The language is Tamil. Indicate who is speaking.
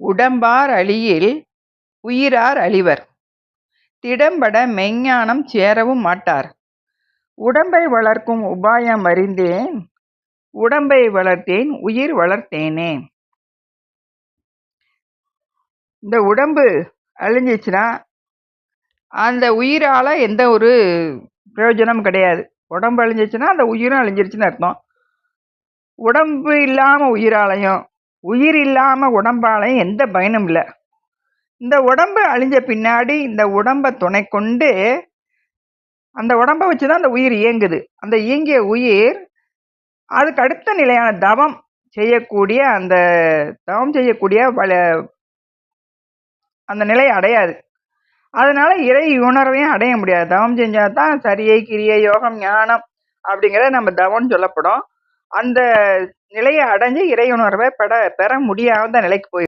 Speaker 1: உடம்பார் அழியில் உயிரார் அழிவர். திடம்பட மெய்ஞ்ஞானம் சேரவும் மாட்டார். உடம்பை வளர்க்கும் உபாயம் அறிந்தேன். உடம்பை வளர்த்தேன் உயிர் வளர்த்தேனே. இந்த உடம்பு அழிஞ்சிச்சுன்னா அந்த உயிரால எந்த ஒரு பிரயோஜனமும் கிடையாது. உடம்பு அழிஞ்சிச்சுன்னா அந்த உயிரும் அழிஞ்சிருச்சுன்னு அர்த்தம். உடம்பு இல்லாம உயிராலையும் உயிர் இல்லாம உடம்பாலையும் எந்த பயனும் இல்லை. இந்த உடம்பு அழிஞ்ச பின்னாடி இந்த உடம்பை துணை கொண்டு அந்த உடம்பை வச்சுதான் அந்த உயிர் இயங்குது. அந்த இயங்கிய உயிர் அதுக்கு அடுத்த நிலையான தவம் செய்யக்கூடிய அந்த அந்த நிலையை அடையாது. அதனால இறை உணர்வையும் அடைய முடியாது. தவம் செஞ்சாதான் சரியை கிரியை யோகம் ஞானம் அப்படிங்கிறத நம்ம தவம்னு சொல்லப்படும். அந்த நிலையை அடைஞ்சு இறை உணர்வை பெற முடியாத நிலைக்கு போய்